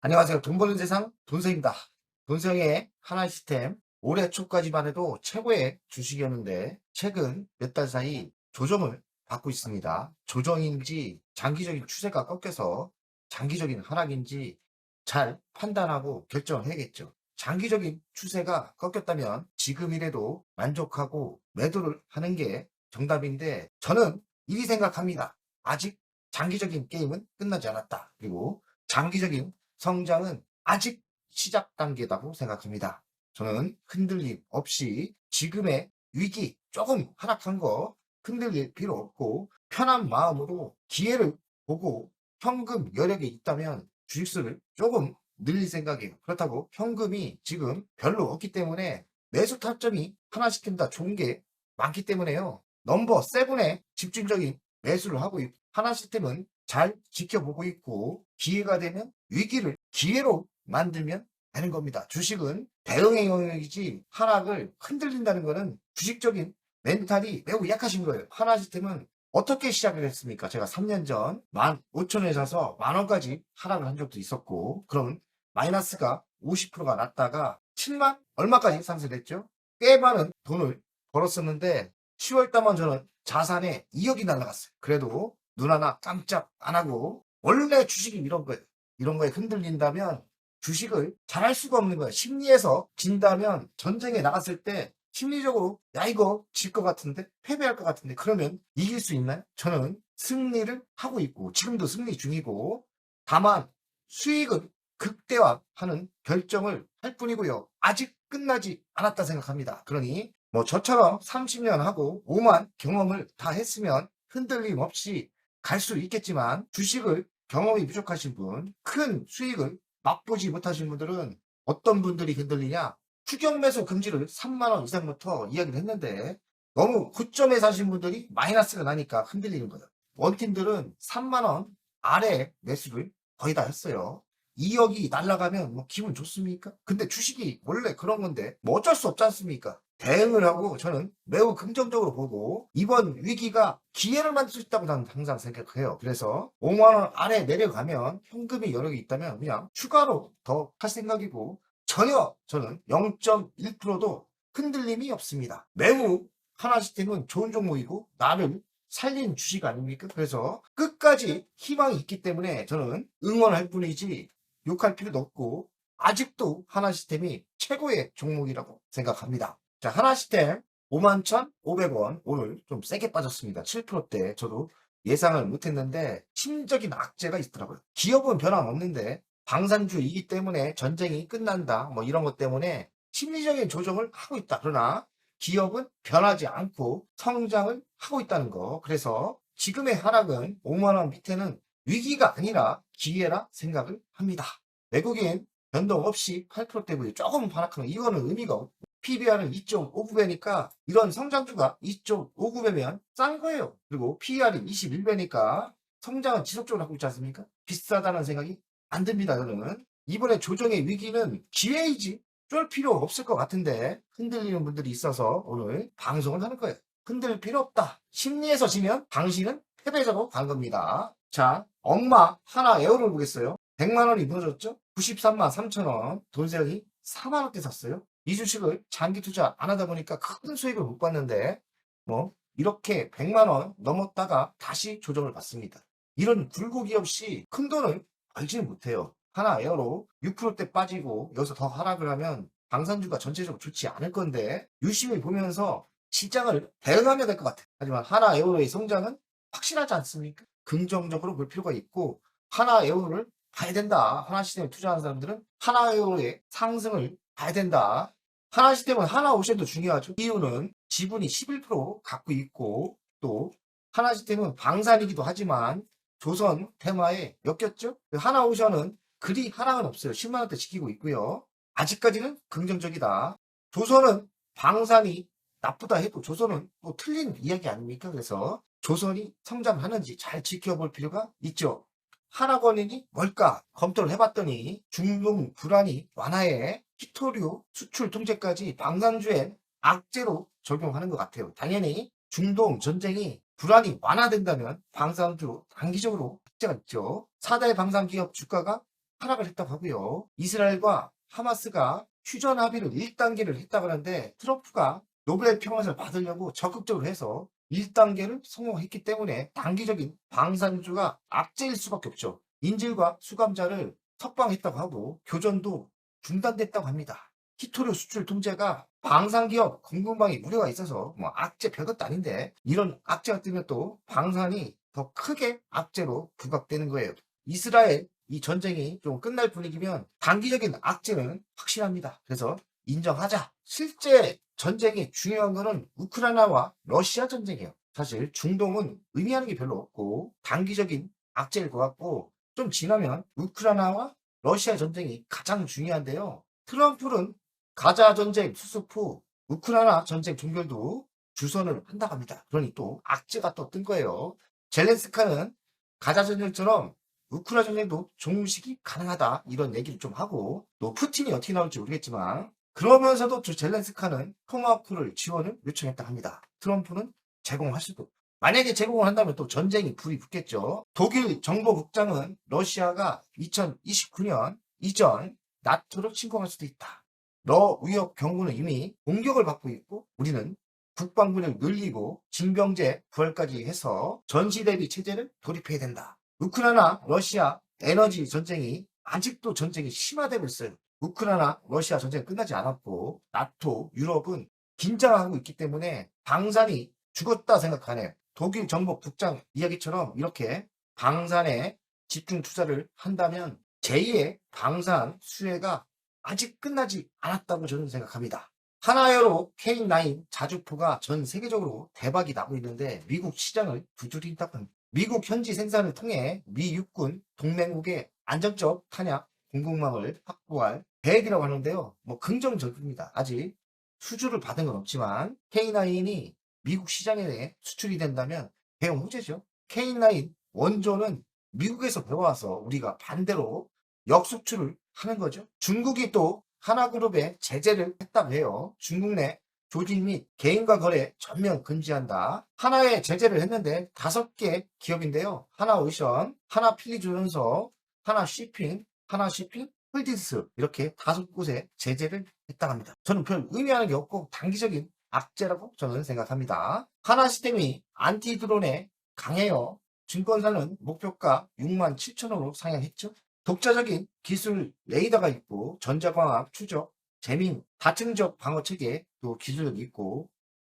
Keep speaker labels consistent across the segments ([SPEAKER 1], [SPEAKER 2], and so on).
[SPEAKER 1] 안녕하세요. 돈 버는 세상 돈성입니다. 돈성의 하나 시스템 올해 초까지만 해도 최고의 주식이었는데 최근 몇 달 사이 조정을 받고 있습니다. 조정인지 장기적인 추세가 꺾여서 장기적인 하락인지 잘 판단하고 결정을 해야겠죠. 장기적인 추세가 꺾였다면 지금이라도 만족하고 매도를 하는 게 정답인데 저는 이리 생각합니다. 아직 장기적인 게임은 끝나지 않았다. 그리고 장기적인 성장은 아직 시작 단계라고 생각합니다. 저는 흔들림 없이 지금의 위기 조금 하락한 거 흔들릴 필요 없고 편한 마음으로 기회를 보고 현금 여력이 있다면 주식수를 조금 늘릴 생각이에요. 그렇다고 현금이 지금 별로 없기 때문에 매수 타점이 하나씩 다 좋은 게 많기 때문에요. 넘버 7에 집중적인 매수를 하고 있고 하나 시스템은 잘 지켜보고 있고 기회가 되면 위기를 기회로 만들면 되는 겁니다. 주식은 대응의 영역이지 하락을 흔들린다는 것은 주식적인 멘탈이 매우 약하신 거예요. 하나 시스템은 어떻게 시작을 했습니까? 제가 3년 전 15,000원에 사서 만원까지 하락을 한 적도 있었고 그럼 마이너스가 50%가 났다가 7만 얼마까지 상승했죠? 꽤 많은 돈을 벌었었는데 10월 달만 저는 자산에 2억이 날라갔어요. 그래도 눈 하나 깜짝 안 하고 원래 주식이 이런 거예요. 이런 거에 흔들린다면 주식을 잘할 수가 없는 거예요. 심리에서 진다면 전쟁에 나갔을 때 심리적으로 야 이거 질 것 같은데 패배할 것 같은데 그러면 이길 수 있나요? 저는 승리를 하고 있고 지금도 승리 중이고 다만 수익은 극대화하는 결정을 할 뿐이고요. 아직 끝나지 않았다 생각합니다. 그러니 뭐 저처럼 30년 하고 5만 경험을 다 했으면 흔들림 없이 갈 수 있겠지만 주식을 경험이 부족하신 분, 큰 수익을 맛보지 못하신 분들은 어떤 분들이 흔들리냐? 추격 매수 금지를 3만 원 이상부터 이야기를 했는데 너무 고점에 사신 분들이 마이너스가 나니까 흔들리는 거예요. 원팀들은 3만 원 아래 매수를 거의 다 했어요. 2억이 날아가면 뭐 기분 좋습니까? 근데 주식이 원래 그런 건데 뭐 어쩔 수 없지 않습니까? 대응을 하고 저는 매우 긍정적으로 보고 이번 위기가 기회를 만들 수 있다고 나는 항상 생각해요. 그래서 5만 원 아래 내려가면 현금이 여력이 있다면 그냥 추가로 더 할 생각이고 전혀 저는 0.1%도 흔들림이 없습니다. 매우 하나 시스템은 좋은 종목이고 나를 살린 주식 아닙니까? 그래서 끝까지 희망이 있기 때문에 저는 응원할 뿐이지 욕할 필요도 없고 아직도 하나 시스템이 최고의 종목이라고 생각합니다. 자, 하나 시스템 51,500원 오늘 좀 세게 빠졌습니다. 7%대 저도 예상을 못했는데 심적인 악재가 있더라고요. 기업은 변함없는데 방산주이기 때문에 전쟁이 끝난다 뭐 이런 것 때문에 심리적인 조정을 하고 있다. 그러나 기업은 변하지 않고 성장을 하고 있다는 거. 그래서 지금의 하락은 5만 원 밑에는 위기가 아니라 기회라 생각을 합니다. 외국인 변동 없이 8%대고요. 조금 하락하면 이거는 의미가 없고 PBR은 2.59배니까 이런 성장주가 2.59배면 싼 거예요. 그리고 PER이 21배니까 성장은 지속적으로 하고 있지 않습니까? 비싸다는 생각이 안 듭니다. 저는 이번에 조정의 위기는 기회이지 쫄 필요 없을 것 같은데 흔들리는 분들이 있어서 오늘 방송을 하는 거예요. 흔들 필요 없다. 심리에서 지면 당신은 패배자로 간 겁니다. 자, 엄마 하나 에어를 보겠어요. 100만 원이 무너졌죠? 93만 3천 원. 돈세형이 4만 원대 샀어요. 이 주식을 장기 투자 안 하다 보니까 큰 수익을 못 봤는데 뭐 이렇게 100만 원 넘었다가 다시 조정을 받습니다. 이런 굴곡이 없이 큰 돈을 벌지는 못해요. 하나 에어로 6%대 빠지고 여기서 더 하락을 하면 방산주가 전체적으로 좋지 않을 건데 유심히 보면서 시장을 대응하면 될 것 같아요. 하지만 하나 에어로의 성장은 확실하지 않습니까? 긍정적으로 볼 필요가 있고 하나 에어로를 봐야 된다. 하나 시스템에 투자하는 사람들은 하나 에어로의 상승을 봐야 된다. 하나 시스템은 하나 오션도 중요하죠. 이유는 지분이 11% 갖고 있고 또 하나 시스템은 방산이기도 하지만 조선 테마에 엮였죠. 하나 오션은 그리 하락은 없어요. 10만 원대 지키고 있고요. 아직까지는 긍정적이다. 조선은 방산이 나쁘다 해도 조선은 또 틀린 이야기 아닙니까? 그래서 조선이 성장하는지 잘 지켜볼 필요가 있죠. 하나권이 뭘까 검토를 해봤더니 중동 불안이 완화에 히토류 수출 통제까지 방산주의 악재로 적용하는 것 같아요. 당연히 중동 전쟁이 불안이 완화된다면 방산주 단기적으로 악재가 있죠. 4대 방산기업 주가가 하락을 했다고 하고요. 이스라엘과 하마스가 휴전 합의를 1단계를 했다고 하는데 트럼프가 노벨 평화상을 받으려고 적극적으로 해서 1단계를 성공했기 때문에 단기적인 방산주가 악재일 수밖에 없죠. 인질과 수감자를 석방했다고 하고 교전도 중단됐다고 합니다. 히토류 수출 통제가 방산기업 공급망에 우려가 있어서 뭐 악재 별것도 아닌데 이런 악재가 뜨면 또 방산이 더 크게 악재로 부각되는 거예요. 이스라엘 이 전쟁이 좀 끝날 분위기면 단기적인 악재는 확실합니다. 그래서 인정하자. 실제 전쟁이 중요한 거는 우크라이나와 러시아 전쟁이에요. 사실 중동은 의미하는 게 별로 없고 단기적인 악재일 것 같고 좀 지나면 우크라이나와 러시아 전쟁이 가장 중요한데요. 트럼프는 가자 전쟁 수습 후 우크라이나 전쟁 종결도 주선을 한다고 합니다. 그러니 또 악재가 또 뜬 거예요. 젤렌스카는 가자 전쟁처럼 우크라이나 전쟁도 종식이 가능하다 이런 얘기를 좀 하고 또 푸틴이 어떻게 나올지 모르겠지만 그러면서도 젤렌스카는 토마호크를 지원을 요청했다 합니다. 트럼프는 제공할 수도. 만약에 제공을 한다면 또 전쟁이 불이 붙겠죠. 독일 정보국장은 러시아가 2029년 이전 나토를 침공할 수도 있다. 러 위협 경고는 이미 공격을 받고 있고 우리는 국방부를 늘리고 징병제 부활까지 해서 전시 대비 체제를 도입해야 된다. 우크라이나 러시아 에너지 전쟁이 아직도 전쟁이 심화되고 있어요. 우크라이나 러시아 전쟁이 끝나지 않았고 나토 유럽은 긴장하고 있기 때문에 방산이 죽었다 생각하네요. 독일 정보국장 이야기처럼 이렇게 방산에 집중 투자를 한다면 제2의 방산 수혜가 아직 끝나지 않았다고 저는 생각합니다. 하나여로 K9 자주포가 전 세계적으로 대박이 나고 있는데 미국 시장을 두드린다고 합니다. 미국 현지 생산을 통해 미 육군 동맹국의 안정적 탄약 공급망을 확보할 계획이라고 하는데요. 뭐 긍정적입니다. 아직 수주를 받은 건 없지만 K9이 미국 시장에 수출이 된다면 대형 호재죠. K9 원조는 미국에서 배워와서 우리가 반대로 역수출을 하는 거죠. 중국이 또 하나그룹에 제재를 했다고 해요. 중국 내 조직 및 개인과 거래 전면 금지한다. 하나에 제재를 했는데 5개 기업인데요. 하나오션, 하나필리조선소, 하나쉬핑, 홀디스 이렇게 5곳에 제재를 했다고 합니다. 저는 별 의미하는 게 없고 단기적인 악재라고 저는 생각합니다. 하나시스템이 안티드론에 강해요. 증권사는 목표가 67,000원으로 상향했죠. 독자적인 기술 레이더가 있고 전자광학 추적, 재민, 다층적 방어 체계 또 기술력이 있고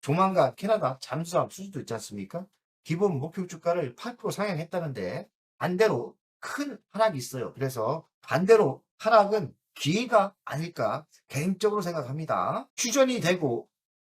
[SPEAKER 1] 조만간 캐나다 잠수함 수주도 있지 않습니까? 기본 목표 주가를 8% 상향했다는데 반대로 큰 하락이 있어요. 그래서 반대로 하락은 기회가 아닐까 개인적으로 생각합니다. 휴전이 되고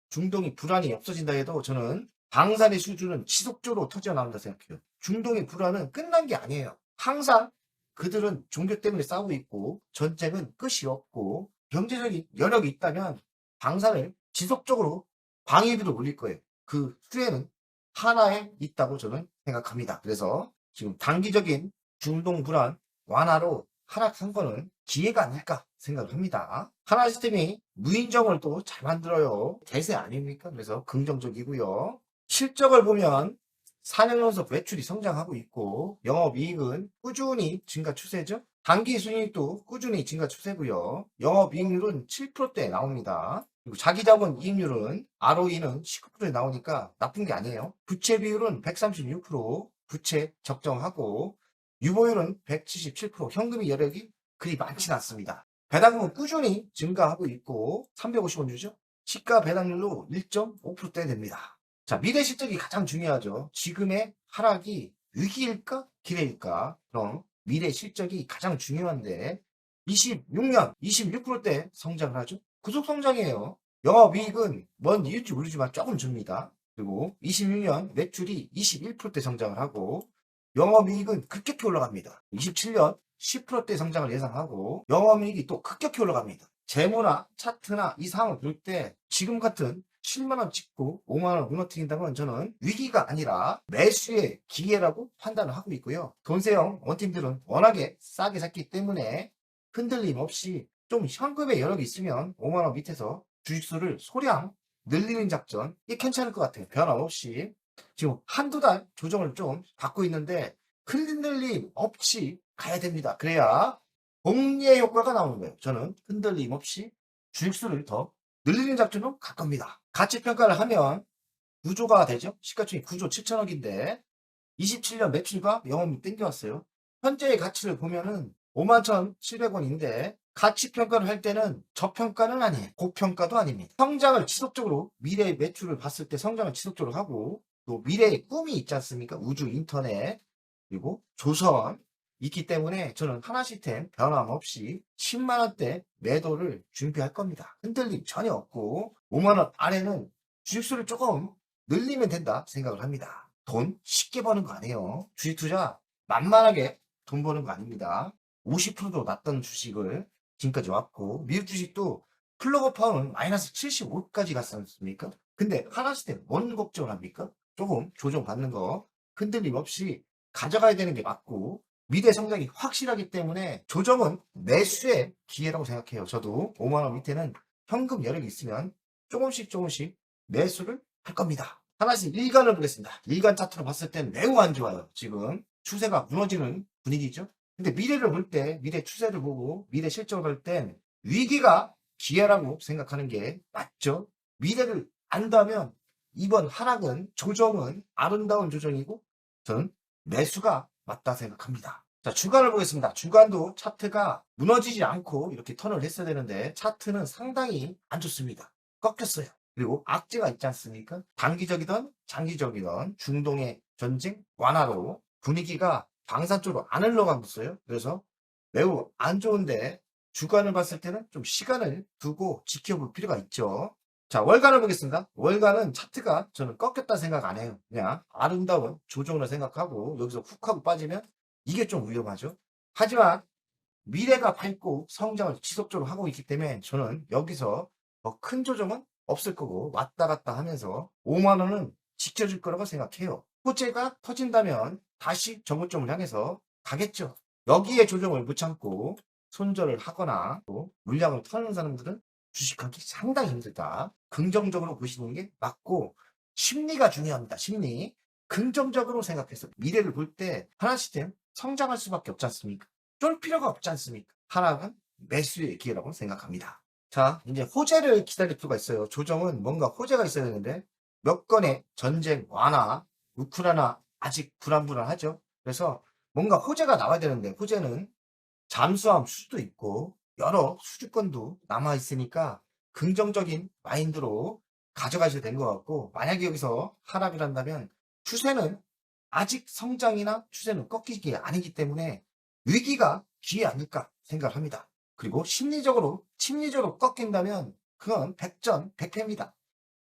[SPEAKER 1] 중동이 불안이 없어진다 해도 저는 방산의 수주는 지속적으로 터져나온다 생각해요. 중동의 불안은 끝난 게 아니에요. 항상 그들은 종교 때문에 싸우고 있고 전쟁은 끝이 없고 경제적인 여력이 있다면 방산을 지속적으로 방위비를 올릴 거예요. 그 수혜는 하나에 있다고 저는 생각합니다. 그래서 지금 단기적인 중동 불안 완화로 하락한 거는 기회가 아닐까 생각을 합니다. 하나 시스템이 무인정을 또 잘 만들어요. 대세 아닙니까? 그래서 긍정적이고요. 실적을 보면 4년 연속 매출이 성장하고 있고 영업이익은 꾸준히 증가 추세죠. 당기순이익도 꾸준히 증가 추세고요. 영업이익률은 7%대 나옵니다. 그리고 자기자본 이익률은 ROE는 19%에 나오니까 나쁜 게 아니에요. 부채 비율은 136%, 부채 적정하고 유보율은 177%, 현금이 여력이 그리 많지는 않습니다. 배당금은 꾸준히 증가하고 있고 350원 주죠. 시가 배당률로 1.5%대 됩니다. 자, 미래 실적이 가장 중요하죠. 지금의 하락이 위기일까? 기회일까? 그럼 미래 실적이 가장 중요한데 26년 26%대 성장을 하죠. 구속 성장이에요. 영업이익은 뭔 이유인지 모르지만 조금 줍니다. 그리고 26년 매출이 21%대 성장을 하고 영업이익은 급격히 올라갑니다. 27년 10%대 성장을 예상하고 영업이익이 또 급격히 올라갑니다. 재무나 차트나 이 상황을 볼 때 지금 같은 7만원 찍고 5만원 무너뜨린다면 저는 위기가 아니라 매수의 기회라고 판단을 하고 있고요. 돈세형 원팀들은 워낙에 싸게 샀기 때문에 흔들림 없이 좀 현금의 여력이 있으면 5만원 밑에서 주식수를 소량 늘리는 작전 이게 괜찮을 것 같아요. 변함없이 지금 한두 달 조정을 좀 받고 있는데 흔들림 없이 가야 됩니다. 그래야 복리의 효과가 나오는 거예요. 저는 흔들림 없이 주식수를 더 늘리는 작전으로 갈 겁니다. 가치평가를 하면 구조가 되죠. 시가총액 9조 7천억인데 27년 매출과 영업이 땡겨왔어요. 현재의 가치를 보면은 51,700원인데 가치평가를 할 때는 저평가는 아니에요. 고평가도 아닙니다. 성장을 지속적으로 미래의 매출을 봤을 때 성장을 지속적으로 하고 또 미래의 꿈이 있지 않습니까? 우주, 인터넷, 그리고 조선 있기 때문에 저는 하나시스템 변함없이 10만원대 매도를 준비할 겁니다. 흔들림 전혀 없고 5만원 아래는 주식수를 조금 늘리면 된다 생각을 합니다. 돈 쉽게 버는 거 아니에요. 주식 투자 만만하게 돈 버는 거 아닙니다. 50%도 났던 주식을 지금까지 왔고 미국 주식도 플러그 파워는 마이너스 75까지 갔지 않습니까? 근데 하나시스템 뭔 걱정을 합니까? 조금 조정받는 거 흔들림 없이 가져가야 되는 게 맞고 미래 성장이 확실하기 때문에 조정은 매수의 기회라고 생각해요. 저도 5만원 밑에는 현금 여력이 있으면 조금씩 매수를 할 겁니다. 하나씩 일간을 보겠습니다. 일간 차트로 봤을 땐 매우 안 좋아요. 지금 추세가 무너지는 분위기죠. 근데 미래를 볼 때 미래 추세를 보고 미래 실적을 볼 땐 위기가 기회라고 생각하는 게 맞죠. 미래를 안다면 이번 하락은 조정은 아름다운 조정이고 저는 매수가 맞다 생각합니다. 자, 주간을 보겠습니다. 주간도 차트가 무너지지 않고 이렇게 턴을 했어야 되는데 차트는 상당히 안 좋습니다. 꺾였어요. 그리고 악재가 있지 않습니까? 단기적이든 장기적이든 중동의 전쟁 완화로 분위기가 방산 쪽으로 안 흘러가고 있어요. 그래서 매우 안 좋은데 주간을 봤을 때는 좀 시간을 두고 지켜볼 필요가 있죠. 자, 월간을 보겠습니다. 월간은 차트가 저는 꺾였다 생각 안 해요. 그냥 아름다운 조정을 생각하고 여기서 훅 하고 빠지면 이게 좀 위험하죠. 하지만 미래가 밝고 성장을 지속적으로 하고 있기 때문에 저는 여기서 더 큰 조정은 없을 거고 왔다 갔다 하면서 5만원은 지켜줄 거라고 생각해요. 호재가 터진다면 다시 정고점을 향해서 가겠죠. 여기에 조정을 못 참고 손절을 하거나 또 물량을 터는 사람들은 주식하기 상당히 힘들다. 긍정적으로 보시는 게 맞고 심리가 중요합니다. 심리. 긍정적으로 생각해서 미래를 볼 때 하나시스템 성장할 수밖에 없지 않습니까? 쫄 필요가 없지 않습니까? 하락은 매수의 기회라고 생각합니다. 자, 이제 호재를 기다릴 필요가 있어요. 조정은 뭔가 호재가 있어야 되는데 몇 건의 전쟁 완화, 우크라이나 아직 불안불안하죠. 그래서 뭔가 호재가 나와야 되는데 호재는 잠수함 수주도 있고 여러 수주권도 남아있으니까 긍정적인 마인드로 가져가셔야 되는 것 같고 만약에 여기서 하락을 한다면 추세는 아직 성장이나 추세는 꺾이기 아니기 때문에 위기가 기회 아닐까 생각을 합니다. 그리고 심리적으로 꺾인다면 그건 백전백패입니다.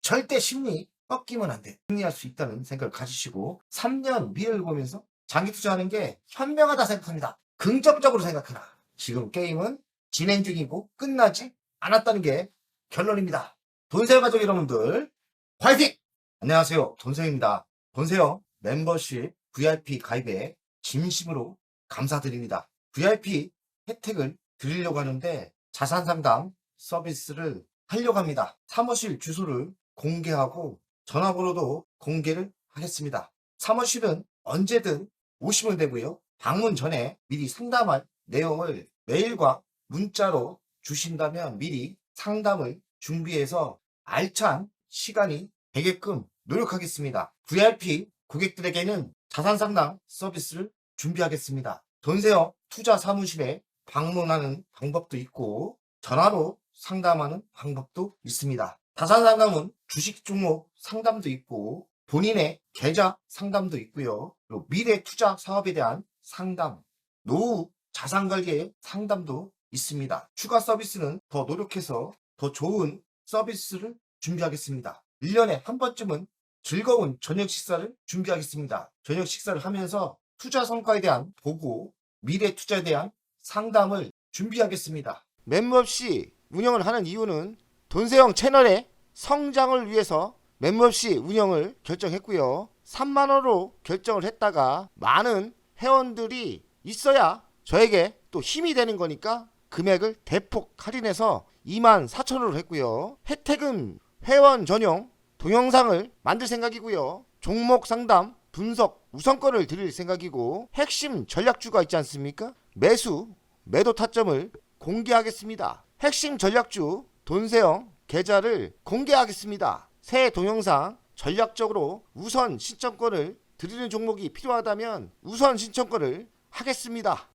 [SPEAKER 1] 절대 심리 꺾이면 안 돼. 승리할 수 있다는 생각을 가지시고 3년 미래를 보면서 장기 투자하는 게 현명하다 생각합니다. 긍정적으로 생각하라. 지금 게임은 진행 중이고 끝나지 않았다는 게 결론입니다. 돈세요 가족 여러분들 화이팅! 안녕하세요. 돈세요입니다. 돈세요 멤버십 VIP 가입에 진심으로 감사드립니다. VIP 혜택을 드리려고 하는데 자산상담 서비스를 하려고 합니다. 사무실 주소를 공개하고 전화번호도 공개를 하겠습니다. 사무실은 언제든 오시면 되고요. 방문 전에 미리 상담할 내용을 메일과 문자로 주신다면 미리 상담을 준비해서 알찬 시간이 되게끔 노력하겠습니다. VIP 고객들에게는 자산상담 서비스를 준비하겠습니다. 돈세요 투자 사무실에 방문하는 방법도 있고 전화로 상담하는 방법도 있습니다. 자산상담은 주식 종목 상담도 있고 본인의 계좌 상담도 있고요. 그리고 미래 투자 사업에 대한 상담, 노후 자산관리의 상담도 있습니다. 추가 서비스는 더 노력해서 더 좋은 서비스를 준비하겠습니다. 1년에 한 번쯤은 즐거운 저녁 식사를 준비하겠습니다. 저녁 식사를 하면서 투자 성과에 대한 보고 미래 투자에 대한 상담을 준비하겠습니다. 멤버십 운영을 하는 이유는 돈세영 채널의 성장을 위해서 멤버십 운영을 결정했고요. 3만원으로 결정을 했다가 많은 회원들이 있어야 저에게 또 힘이 되는 거니까 금액을 대폭 할인해서 24,000원으로 했고요. 혜택은 회원 전용 동영상을 만들 생각이고요. 종목 상담, 분석, 우선권을 드릴 생각이고 핵심 전략주가 있지 않습니까? 매수, 매도 타점을 공개하겠습니다. 핵심 전략주 돈세영 계좌를 공개하겠습니다. 새 동영상 전략적으로 우선 신청권을 드리는 종목이 필요하다면 우선 신청권을 하겠습니다.